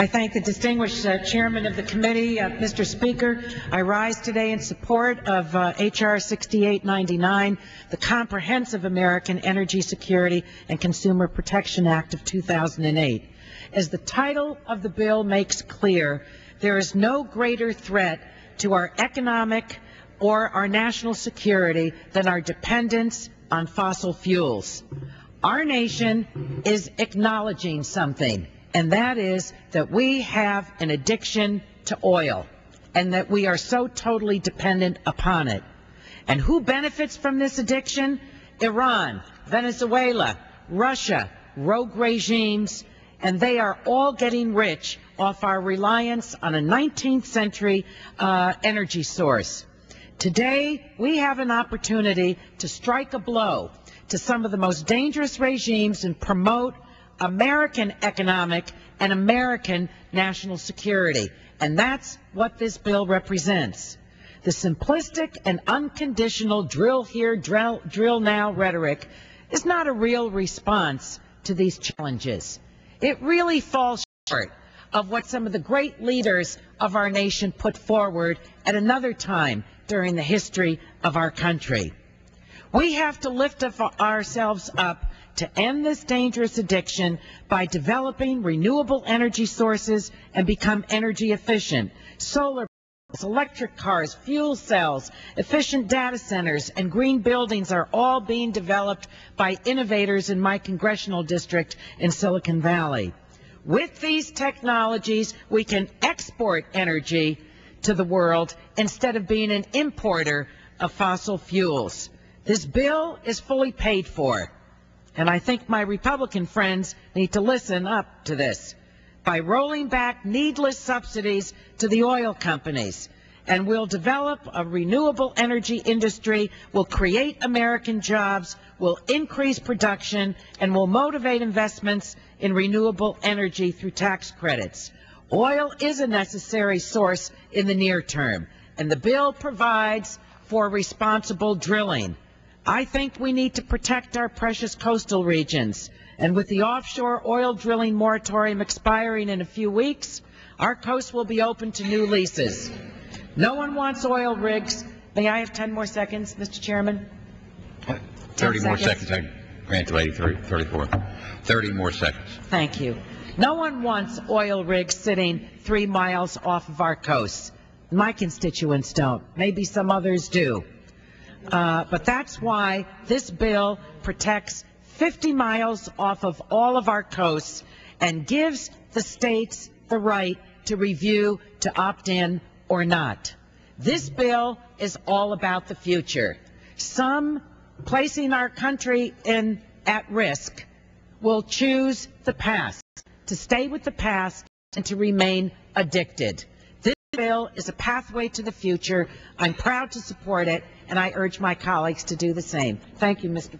I thank the distinguished chairman of the committee. Mr. Speaker, I rise today in support of H.R. 6899, the Comprehensive American Energy Security and Consumer Protection Act of 2008. As the title of the bill makes clear, there is no greater threat to our economic or our national security than our dependence on fossil fuels. Our nation is acknowledging something, and that is that we have an addiction to oil and that we are so totally dependent upon it. And who benefits from this addiction? Iran, Venezuela, Russia, rogue regimes, and they are all getting rich off our reliance on a 19th century energy source. Today, we have an opportunity to strike a blow to some of the most dangerous regimes and promote American economic and American national security. And that's what this bill represents. The simplistic and unconditional drill here, drill now rhetoric is not a real response to these challenges. It really falls short of what some of the great leaders of our nation put forward at another time during the history of our country. We have to lift ourselves up to end this dangerous addiction by developing renewable energy sources and become energy efficient. Solar panels, electric cars, fuel cells, efficient data centers, and green buildings are all being developed by innovators in my congressional district in Silicon Valley. With these technologies, we can export energy to the world instead of being an importer of fossil fuels. This bill is fully paid for, and I think my Republican friends need to listen up to this, by rolling back needless subsidies to the oil companies. And we'll develop a renewable energy industry, will create American jobs, will increase production, and will motivate investments in renewable energy through tax credits. Oil is a necessary source in the near term, and the bill provides for responsible drilling. I think we need to protect our precious coastal regions, and with the offshore oil drilling moratorium expiring in a few weeks, our coast will be open to new leases. No one wants oil rigs. May I have 10 more seconds, Mr. Chairman? 30 more seconds. I grant the lady 34. 30 more seconds. Thank you. No one wants oil rigs sitting 3 miles off of our coast. My constituents don't. Maybe some others do. But that's why this bill protects 50 miles off of all of our coasts and gives the states the right to review to opt in or not. This bill is all about the future. Some, placing our country at risk, will choose the past, to stay with the past and to remain addicted. This bill is a pathway to the future. I'm proud to support it, and I urge my colleagues to do the same. Thank you, Mr.